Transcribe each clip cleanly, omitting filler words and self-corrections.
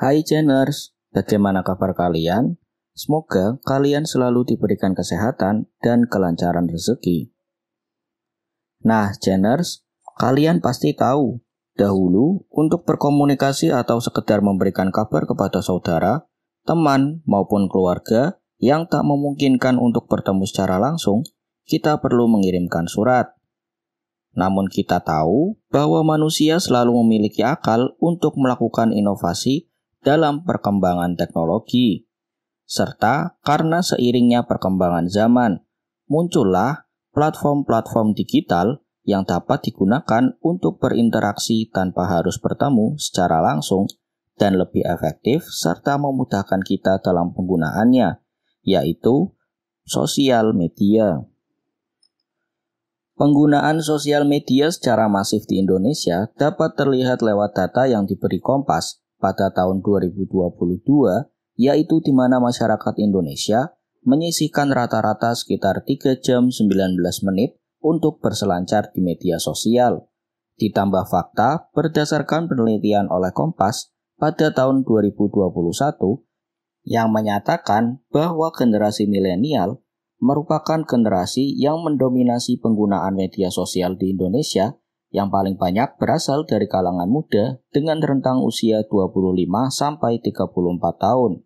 Hai Geners, bagaimana kabar kalian? Semoga kalian selalu diberikan kesehatan dan kelancaran rezeki. Nah Geners, kalian pasti tahu, dahulu untuk berkomunikasi atau sekedar memberikan kabar kepada saudara, teman maupun keluarga yang tak memungkinkan untuk bertemu secara langsung, kita perlu mengirimkan surat. Namun kita tahu bahwa manusia selalu memiliki akal untuk melakukan inovasi dalam perkembangan teknologi. Serta karena seiringnya perkembangan zaman, muncullah platform-platform digital yang dapat digunakan untuk berinteraksi tanpa harus bertemu secara langsung dan lebih efektif serta memudahkan kita dalam penggunaannya, yaitu sosial media. Penggunaan sosial media secara masif di Indonesia dapat terlihat lewat data yang diberi Kompas pada tahun 2022, yaitu di mana masyarakat Indonesia menyisihkan rata-rata sekitar 3 jam 19 menit untuk berselancar di media sosial. Ditambah fakta berdasarkan penelitian oleh Kompas pada tahun 2021 yang menyatakan bahwa generasi milenial merupakan generasi yang mendominasi penggunaan media sosial di Indonesia yang paling banyak berasal dari kalangan muda dengan rentang usia 25 sampai 34 tahun.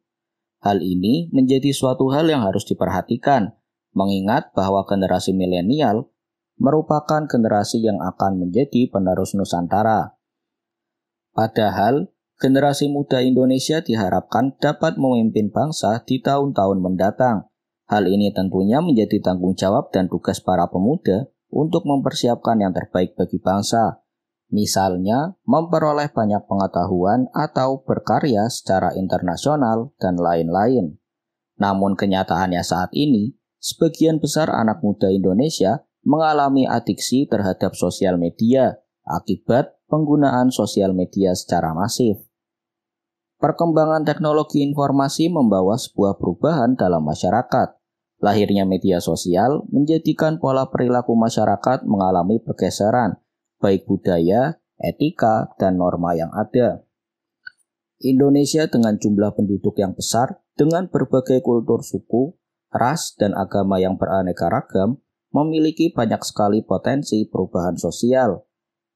Hal ini menjadi suatu hal yang harus diperhatikan, mengingat bahwa generasi milenial merupakan generasi yang akan menjadi penerus Nusantara. Padahal, generasi muda Indonesia diharapkan dapat memimpin bangsa di tahun-tahun mendatang. Hal ini tentunya menjadi tanggung jawab dan tugas para pemuda untuk mempersiapkan yang terbaik bagi bangsa. Misalnya, memperoleh banyak pengetahuan atau berkarya secara internasional dan lain-lain. Namun kenyataannya saat ini, sebagian besar anak muda Indonesia mengalami adiksi terhadap sosial media akibat penggunaan sosial media secara masif. Perkembangan teknologi informasi membawa sebuah perubahan dalam masyarakat. Lahirnya media sosial menjadikan pola perilaku masyarakat mengalami pergeseran, baik budaya, etika, dan norma yang ada. Indonesia dengan jumlah penduduk yang besar, dengan berbagai kultur suku, ras, dan agama yang beraneka ragam, memiliki banyak sekali potensi perubahan sosial.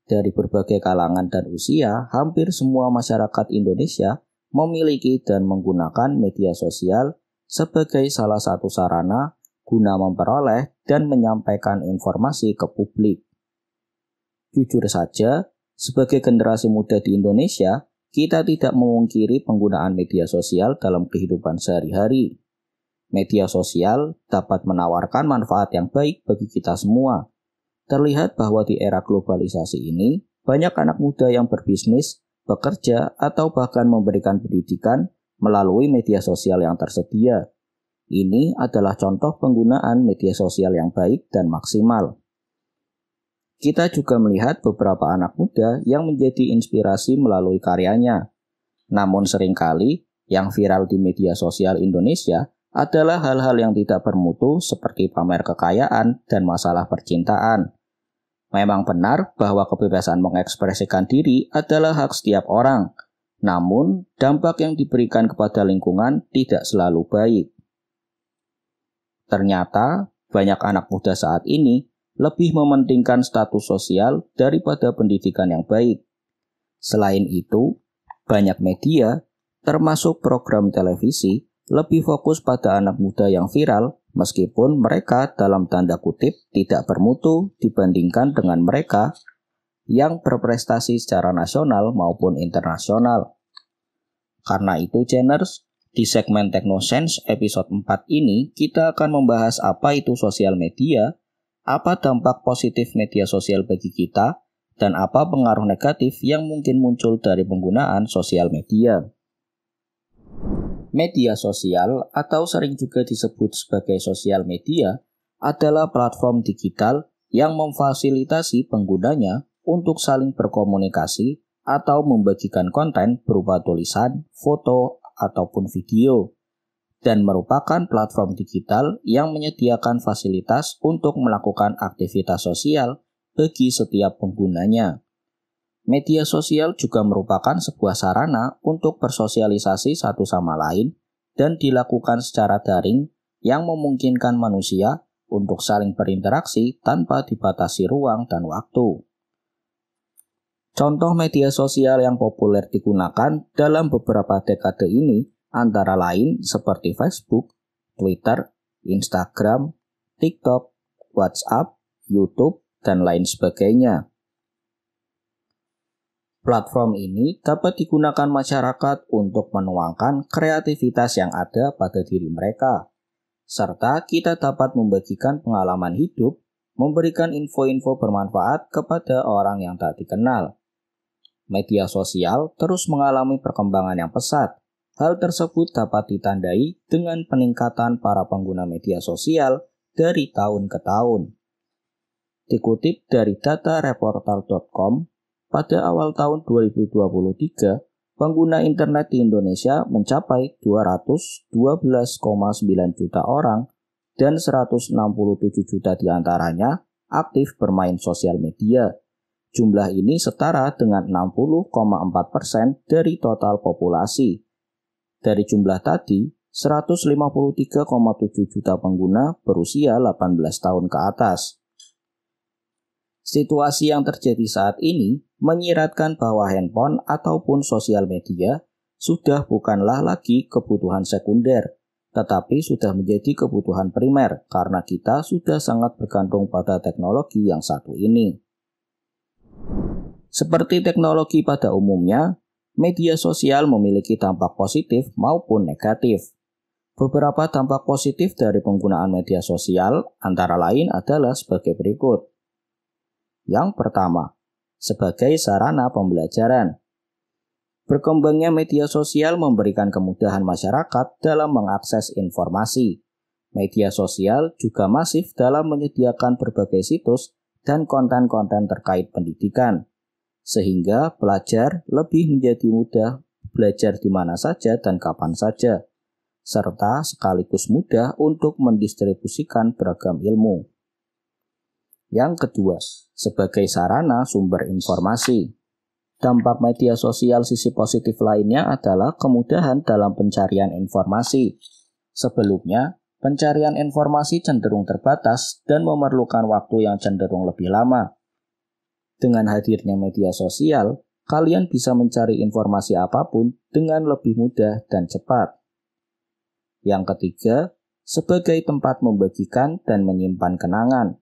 Dari berbagai kalangan dan usia, hampir semua masyarakat Indonesia memiliki dan menggunakan media sosial sebagai salah satu sarana guna memperoleh dan menyampaikan informasi ke publik. Jujur saja, sebagai generasi muda di Indonesia, kita tidak memungkiri penggunaan media sosial dalam kehidupan sehari-hari. Media sosial dapat menawarkan manfaat yang baik bagi kita semua. Terlihat bahwa di era globalisasi ini, banyak anak muda yang berbisnis, bekerja, atau bahkan memberikan pendidikan melalui media sosial yang tersedia. Ini adalah contoh penggunaan media sosial yang baik dan maksimal. Kita juga melihat beberapa anak muda yang menjadi inspirasi melalui karyanya. Namun seringkali, yang viral di media sosial Indonesia adalah hal-hal yang tidak bermutu seperti pamer kekayaan dan masalah percintaan. Memang benar bahwa kebebasan mengekspresikan diri adalah hak setiap orang, namun dampak yang diberikan kepada lingkungan tidak selalu baik. Ternyata, banyak anak muda saat ini lebih mementingkan status sosial daripada pendidikan yang baik. Selain itu, banyak media, termasuk program televisi, lebih fokus pada anak muda yang viral meskipun mereka dalam tanda kutip tidak bermutu dibandingkan dengan mereka yang berprestasi secara nasional maupun internasional. Karena itu Geners, di segmen TechnoSense episode 4 ini kita akan membahas apa itu sosial media, apa dampak positif media sosial bagi kita, dan apa pengaruh negatif yang mungkin muncul dari penggunaan sosial media. Media sosial atau sering juga disebut sebagai sosial media adalah platform digital yang memfasilitasi penggunanya untuk saling berkomunikasi atau membagikan konten berupa tulisan, foto, ataupun video, dan merupakan platform digital yang menyediakan fasilitas untuk melakukan aktivitas sosial bagi setiap penggunanya. Media sosial juga merupakan sebuah sarana untuk bersosialisasi satu sama lain dan dilakukan secara daring yang memungkinkan manusia untuk saling berinteraksi tanpa dibatasi ruang dan waktu. Contoh media sosial yang populer digunakan dalam beberapa dekade ini antara lain seperti Facebook, Twitter, Instagram, TikTok, WhatsApp, YouTube, dan lain sebagainya. Platform ini dapat digunakan masyarakat untuk menuangkan kreativitas yang ada pada diri mereka, serta kita dapat membagikan pengalaman hidup, memberikan info-info bermanfaat kepada orang yang tak dikenal. Media sosial terus mengalami perkembangan yang pesat. Hal tersebut dapat ditandai dengan peningkatan para pengguna media sosial dari tahun ke tahun. Dikutip dari data reportal.com, pada awal tahun 2023, pengguna internet di Indonesia mencapai 212,9 juta orang dan 167 juta diantaranya aktif bermain sosial media. Jumlah ini setara dengan 60,4% dari total populasi. Dari jumlah tadi, 153,7 juta pengguna berusia 18 tahun ke atas. Situasi yang terjadi saat ini menyiratkan bahwa handphone ataupun sosial media sudah bukanlah lagi kebutuhan sekunder, tetapi sudah menjadi kebutuhan primer karena kita sudah sangat bergantung pada teknologi yang satu ini. Seperti teknologi pada umumnya, media sosial memiliki dampak positif maupun negatif. Beberapa dampak positif dari penggunaan media sosial antara lain adalah sebagai berikut. Yang pertama, sebagai sarana pembelajaran. Berkembangnya media sosial memberikan kemudahan masyarakat dalam mengakses informasi. Media sosial juga masif dalam menyediakan berbagai situs dan konten-konten terkait pendidikan, sehingga pelajar lebih menjadi mudah belajar di mana saja dan kapan saja, serta sekaligus mudah untuk mendistribusikan beragam ilmu. Yang kedua, sebagai sarana sumber informasi. Dampak media sosial sisi positif lainnya adalah kemudahan dalam pencarian informasi. Sebelumnya, pencarian informasi cenderung terbatas dan memerlukan waktu yang cenderung lebih lama. Dengan hadirnya media sosial, kalian bisa mencari informasi apapun dengan lebih mudah dan cepat. Yang ketiga, sebagai tempat membagikan dan menyimpan kenangan.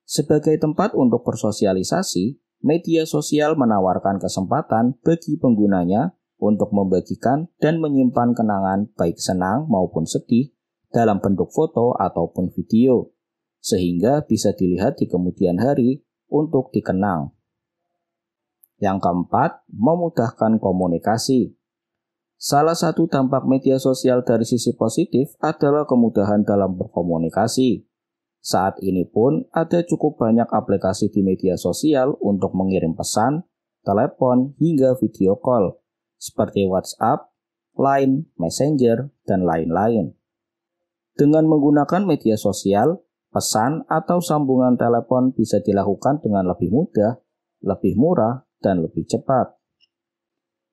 Sebagai tempat untuk bersosialisasi, media sosial menawarkan kesempatan bagi penggunanya untuk membagikan dan menyimpan kenangan baik senang maupun sedih dalam bentuk foto ataupun video, sehingga bisa dilihat di kemudian hari untuk dikenang. Yang keempat, memudahkan komunikasi. Salah satu dampak media sosial dari sisi positif adalah kemudahan dalam berkomunikasi. Saat ini pun ada cukup banyak aplikasi di media sosial untuk mengirim pesan, telepon, hingga video call, seperti WhatsApp, Line, Messenger, dan lain-lain. Dengan menggunakan media sosial, pesan atau sambungan telepon bisa dilakukan dengan lebih mudah, lebih murah, dan lebih cepat.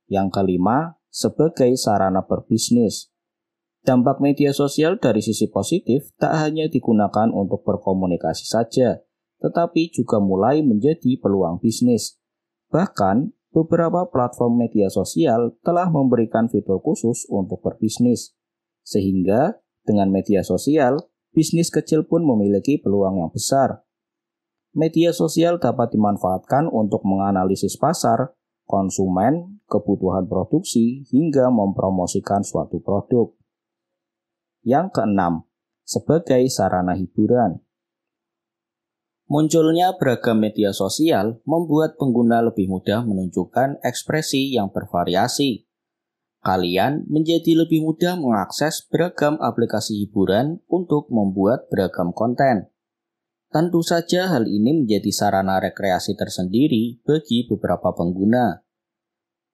Yang kelima, sebagai sarana berbisnis. Dampak media sosial dari sisi positif tak hanya digunakan untuk berkomunikasi saja, tetapi juga mulai menjadi peluang bisnis. Bahkan, beberapa platform media sosial telah memberikan fitur khusus untuk berbisnis. Sehingga, dengan media sosial, bisnis kecil pun memiliki peluang yang besar. Media sosial dapat dimanfaatkan untuk menganalisis pasar, konsumen, kebutuhan produksi, hingga mempromosikan suatu produk. Yang keenam, sebagai sarana hiburan. Munculnya beragam media sosial membuat pengguna lebih mudah menunjukkan ekspresi yang bervariasi. Kalian menjadi lebih mudah mengakses beragam aplikasi hiburan untuk membuat beragam konten. Tentu saja hal ini menjadi sarana rekreasi tersendiri bagi beberapa pengguna.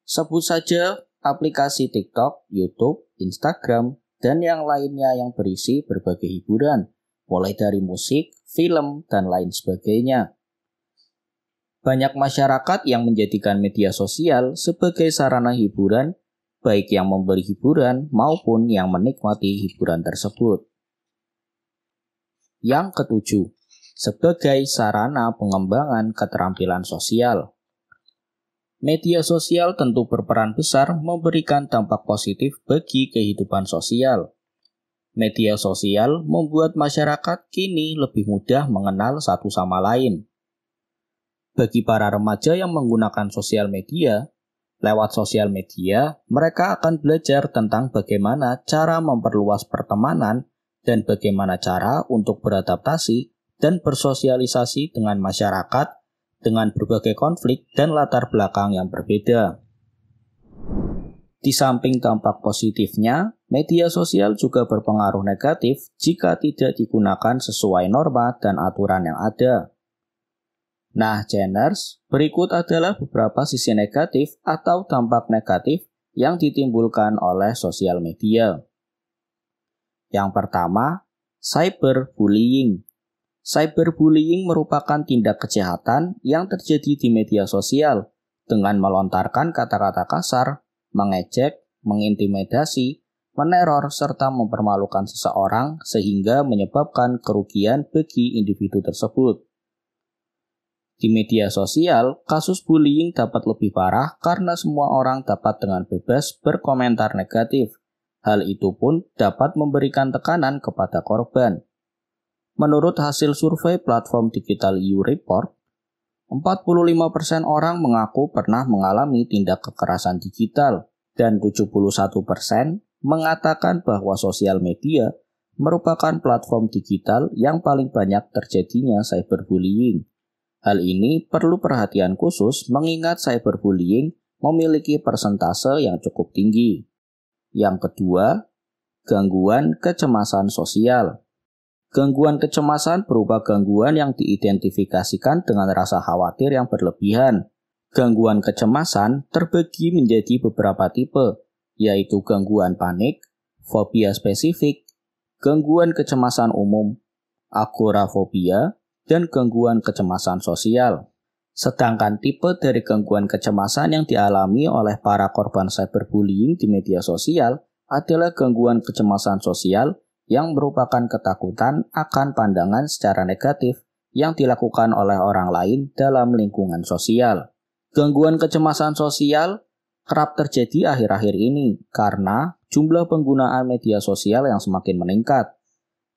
Sebut saja aplikasi TikTok, YouTube, Instagram, dan yang lainnya yang berisi berbagai hiburan, mulai dari musik, film, dan lain sebagainya. Banyak masyarakat yang menjadikan media sosial sebagai sarana hiburan, baik yang memberi hiburan maupun yang menikmati hiburan tersebut. Yang ketujuh, sebagai sarana pengembangan keterampilan sosial. Media sosial tentu berperan besar memberikan dampak positif bagi kehidupan sosial. Media sosial membuat masyarakat kini lebih mudah mengenal satu sama lain. Bagi para remaja yang menggunakan sosial media, lewat sosial media, mereka akan belajar tentang bagaimana cara memperluas pertemanan dan bagaimana cara untuk beradaptasi dan bersosialisasi dengan masyarakat dengan berbagai konflik dan latar belakang yang berbeda. Di samping dampak positifnya, media sosial juga berpengaruh negatif jika tidak digunakan sesuai norma dan aturan yang ada. Nah, Geners, berikut adalah beberapa sisi negatif atau dampak negatif yang ditimbulkan oleh sosial media. Yang pertama, cyberbullying. Cyberbullying merupakan tindak kejahatan yang terjadi di media sosial dengan melontarkan kata-kata kasar, mengejek, mengintimidasi, meneror, serta mempermalukan seseorang sehingga menyebabkan kerugian bagi individu tersebut. Di media sosial, kasus bullying dapat lebih parah karena semua orang dapat dengan bebas berkomentar negatif. Hal itu pun dapat memberikan tekanan kepada korban. Menurut hasil survei platform digital EU Report, 45% orang mengaku pernah mengalami tindak kekerasan digital dan 71% mengatakan bahwa sosial media merupakan platform digital yang paling banyak terjadinya cyberbullying. Hal ini perlu perhatian khusus mengingat cyberbullying memiliki persentase yang cukup tinggi. Yang kedua, gangguan kecemasan sosial. Gangguan kecemasan berupa gangguan yang diidentifikasikan dengan rasa khawatir yang berlebihan. Gangguan kecemasan terbagi menjadi beberapa tipe, yaitu gangguan panik, fobia spesifik, gangguan kecemasan umum, agorafobia, dan gangguan kecemasan sosial. Sedangkan tipe dari gangguan kecemasan yang dialami oleh para korban cyberbullying di media sosial adalah gangguan kecemasan sosial yang merupakan ketakutan akan pandangan secara negatif yang dilakukan oleh orang lain dalam lingkungan sosial. Gangguan kecemasan sosial kerap terjadi akhir-akhir ini karena jumlah penggunaan media sosial yang semakin meningkat.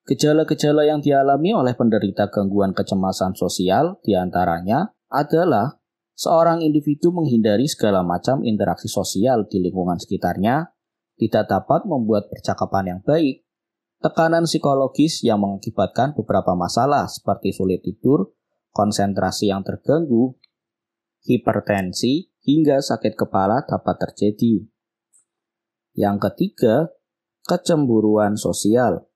Gejala-gejala yang dialami oleh penderita gangguan kecemasan sosial diantaranya adalah seorang individu menghindari segala macam interaksi sosial di lingkungan sekitarnya, tidak dapat membuat percakapan yang baik, tekanan psikologis yang mengakibatkan beberapa masalah seperti sulit tidur, konsentrasi yang terganggu, hipertensi, hingga sakit kepala dapat terjadi. Yang ketiga, kecemburuan sosial.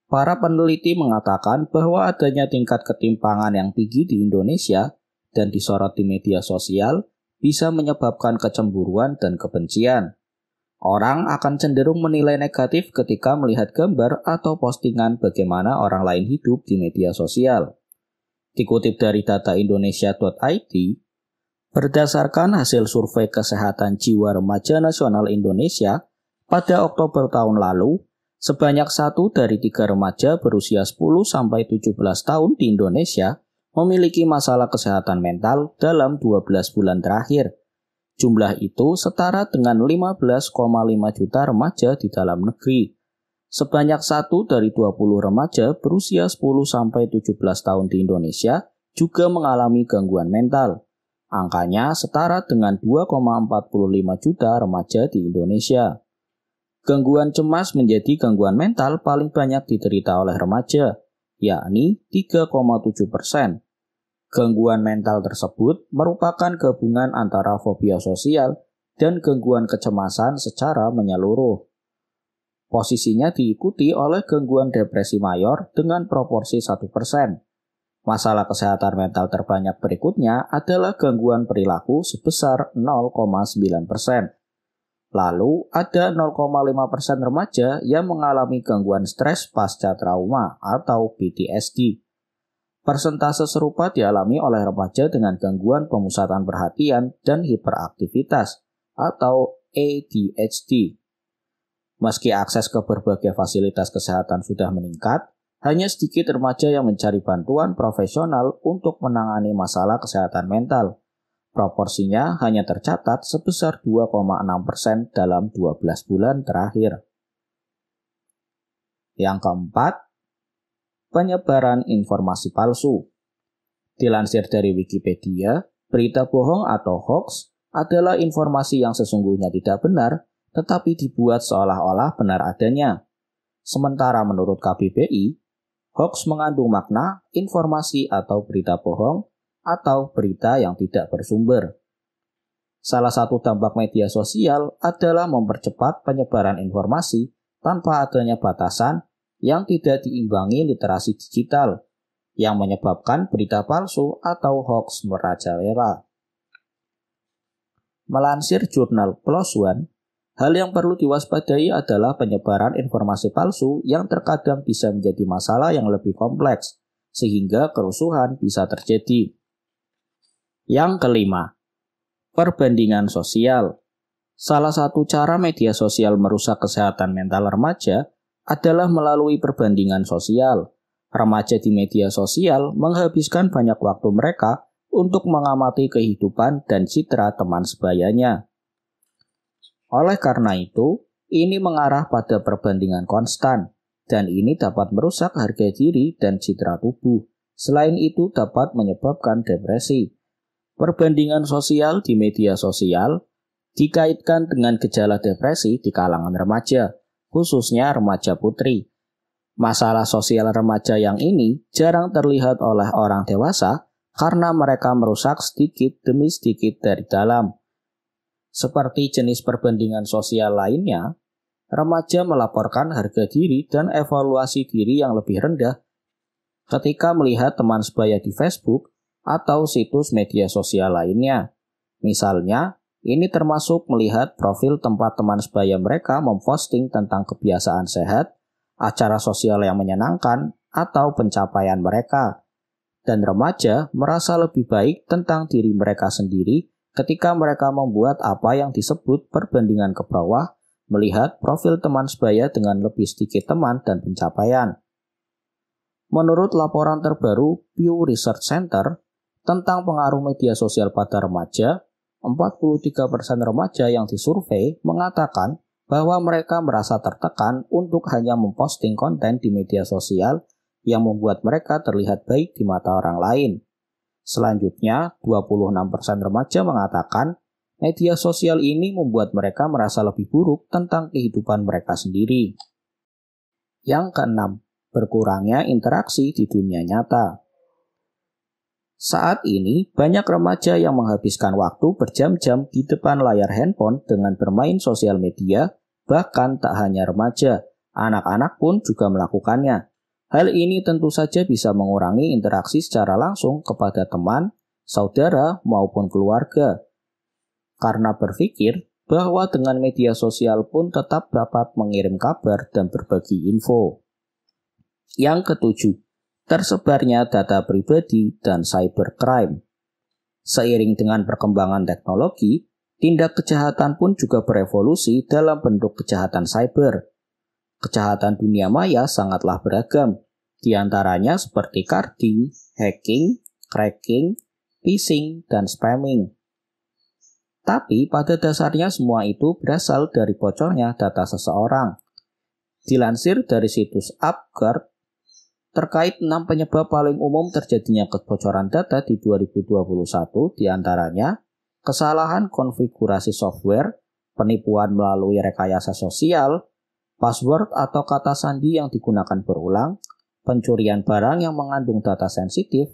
Para peneliti mengatakan bahwa adanya tingkat ketimpangan yang tinggi di Indonesia dan disorot di media sosial bisa menyebabkan kecemburuan dan kebencian. Orang akan cenderung menilai negatif ketika melihat gambar atau postingan bagaimana orang lain hidup di media sosial. Dikutip dari data indonesia.id, berdasarkan hasil survei kesehatan jiwa remaja nasional Indonesia pada Oktober tahun lalu, sebanyak 1 dari 3 remaja berusia 10-17 tahun di Indonesia memiliki masalah kesehatan mental dalam 12 bulan terakhir. Jumlah itu setara dengan 15,5 juta remaja di dalam negeri. Sebanyak 1 dari 20 remaja berusia 10-17 tahun di Indonesia juga mengalami gangguan mental. Angkanya setara dengan 2,45 juta remaja di Indonesia. Gangguan cemas menjadi gangguan mental paling banyak diderita oleh remaja, yakni 3,7%. Gangguan mental tersebut merupakan gabungan antara fobia sosial dan gangguan kecemasan secara menyeluruh. Posisinya diikuti oleh gangguan depresi mayor dengan proporsi 1%. Masalah kesehatan mental terbanyak berikutnya adalah gangguan perilaku sebesar 0,9%. Lalu, ada 0,5% remaja yang mengalami gangguan stres pasca trauma atau PTSD. Persentase serupa dialami oleh remaja dengan gangguan pemusatan perhatian dan hiperaktivitas atau ADHD. Meski akses ke berbagai fasilitas kesehatan sudah meningkat, hanya sedikit remaja yang mencari bantuan profesional untuk menangani masalah kesehatan mental. Proporsinya hanya tercatat sebesar 2,6% dalam 12 bulan terakhir. Yang keempat, penyebaran informasi palsu. Dilansir dari Wikipedia, berita bohong atau hoax adalah informasi yang sesungguhnya tidak benar, tetapi dibuat seolah-olah benar adanya. Sementara menurut KBBI, hoax mengandung makna, informasi atau berita bohong, atau berita yang tidak bersumber. Salah satu dampak media sosial adalah mempercepat penyebaran informasi tanpa adanya batasan yang tidak diimbangi literasi digital, yang menyebabkan berita palsu atau hoax merajalela. Melansir jurnal PLOS ONE, hal yang perlu diwaspadai adalah penyebaran informasi palsu yang terkadang bisa menjadi masalah yang lebih kompleks, sehingga kerusuhan bisa terjadi. Yang kelima, perbandingan sosial. Salah satu cara media sosial merusak kesehatan mental remaja adalah melalui perbandingan sosial. Remaja di media sosial menghabiskan banyak waktu mereka untuk mengamati kehidupan dan citra teman sebayanya. Oleh karena itu, ini mengarah pada perbandingan konstan, dan ini dapat merusak harga diri dan citra tubuh. Selain itu dapat menyebabkan depresi. Perbandingan sosial di media sosial dikaitkan dengan gejala depresi di kalangan remaja, khususnya remaja putri. Masalah sosial remaja yang ini jarang terlihat oleh orang dewasa karena mereka merusak sedikit demi sedikit dari dalam. Seperti jenis perbandingan sosial lainnya, remaja melaporkan harga diri dan evaluasi diri yang lebih rendah ketika melihat teman sebaya di Facebook atau situs media sosial lainnya. Misalnya, ini termasuk melihat profil tempat teman sebaya mereka memposting tentang kebiasaan sehat, acara sosial yang menyenangkan, atau pencapaian mereka. Dan remaja merasa lebih baik tentang diri mereka sendiri ketika mereka membuat apa yang disebut perbandingan ke bawah, melihat profil teman sebaya dengan lebih sedikit teman dan pencapaian. Menurut laporan terbaru Pew Research Center tentang pengaruh media sosial pada remaja, 43% remaja yang disurvei mengatakan bahwa mereka merasa tertekan untuk hanya memposting konten di media sosial yang membuat mereka terlihat baik di mata orang lain. Selanjutnya, 26% remaja mengatakan media sosial ini membuat mereka merasa lebih buruk tentang kehidupan mereka sendiri. Yang keenam, berkurangnya interaksi di dunia nyata. Saat ini, banyak remaja yang menghabiskan waktu berjam-jam di depan layar handphone dengan bermain sosial media, bahkan tak hanya remaja, anak-anak pun juga melakukannya. Hal ini tentu saja bisa mengurangi interaksi secara langsung kepada teman, saudara, maupun keluarga. Karena berpikir bahwa dengan media sosial pun tetap dapat mengirim kabar dan berbagi info. Yang ketujuh, tersebarnya data pribadi dan cybercrime. Seiring dengan perkembangan teknologi, tindak kejahatan pun juga berevolusi dalam bentuk kejahatan cyber. Kejahatan dunia maya sangatlah beragam, di antaranya seperti carding, hacking, cracking, phishing, dan spamming. Tapi pada dasarnya semua itu berasal dari bocornya data seseorang. Dilansir dari situs UpGuard, terkait 6 penyebab paling umum terjadinya kebocoran data di 2021, diantaranya kesalahan konfigurasi software, penipuan melalui rekayasa sosial, password atau kata sandi yang digunakan berulang, pencurian barang yang mengandung data sensitif,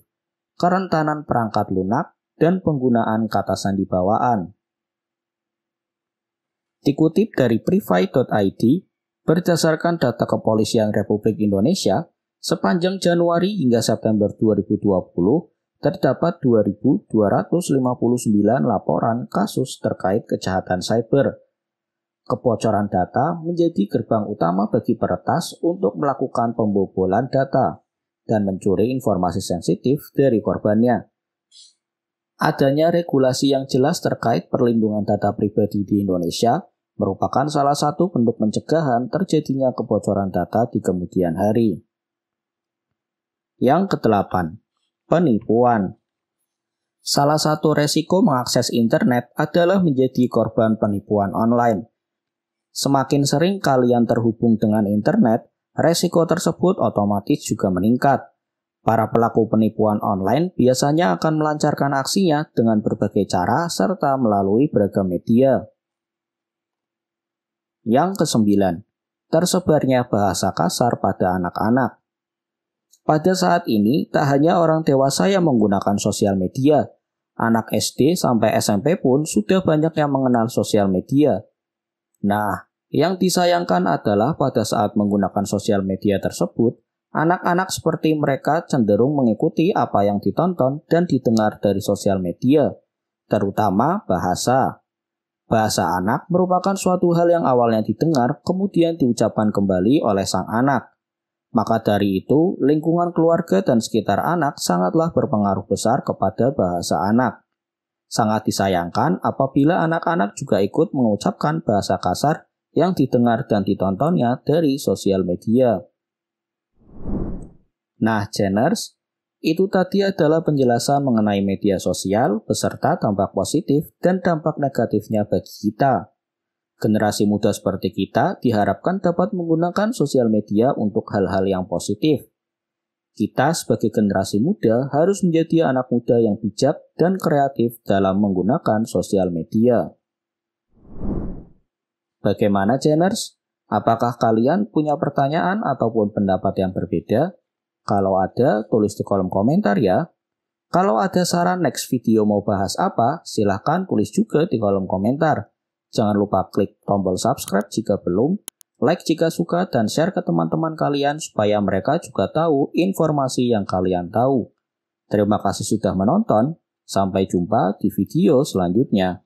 kerentanan perangkat lunak, dan penggunaan kata sandi bawaan. Dikutip dari privy.id, berdasarkan data Kepolisian Republik Indonesia, sepanjang Januari hingga September 2020, terdapat 2.259 laporan kasus terkait kejahatan cyber. Kebocoran data menjadi gerbang utama bagi peretas untuk melakukan pembobolan data. dan mencuri informasi sensitif dari korbannya. Adanya regulasi yang jelas terkait perlindungan data pribadi di Indonesia merupakan salah satu bentuk pencegahan terjadinya kebocoran data di kemudian hari. Yang ke-8, penipuan. Salah satu resiko mengakses internet adalah menjadi korban penipuan online. Semakin sering kalian terhubung dengan internet, resiko tersebut otomatis juga meningkat. Para pelaku penipuan online biasanya akan melancarkan aksinya dengan berbagai cara serta melalui beragam media. Yang ke-9, tersebarnya bahasa kasar pada anak-anak. Pada saat ini, tak hanya orang dewasa yang menggunakan sosial media, anak SD sampai SMP pun sudah banyak yang mengenal sosial media. Nah, yang disayangkan adalah pada saat menggunakan sosial media tersebut, anak-anak seperti mereka cenderung mengikuti apa yang ditonton dan didengar dari sosial media, terutama bahasa. Bahasa anak merupakan suatu hal yang awalnya didengar, kemudian diucapkan kembali oleh sang anak. Maka dari itu, lingkungan keluarga dan sekitar anak sangatlah berpengaruh besar kepada bahasa anak. Sangat disayangkan apabila anak-anak juga ikut mengucapkan bahasa kasar yang didengar dan ditontonnya dari sosial media. Nah, Geners, itu tadi adalah penjelasan mengenai media sosial beserta dampak positif dan dampak negatifnya bagi kita. Generasi muda seperti kita diharapkan dapat menggunakan sosial media untuk hal-hal yang positif. Kita sebagai generasi muda harus menjadi anak muda yang bijak dan kreatif dalam menggunakan sosial media. Bagaimana, Geners? Apakah kalian punya pertanyaan ataupun pendapat yang berbeda? Kalau ada, tulis di kolom komentar ya. Kalau ada saran next video mau bahas apa, silahkan tulis juga di kolom komentar. Jangan lupa klik tombol subscribe jika belum, like jika suka, dan share ke teman-teman kalian supaya mereka juga tahu informasi yang kalian tahu. Terima kasih sudah menonton, sampai jumpa di video selanjutnya.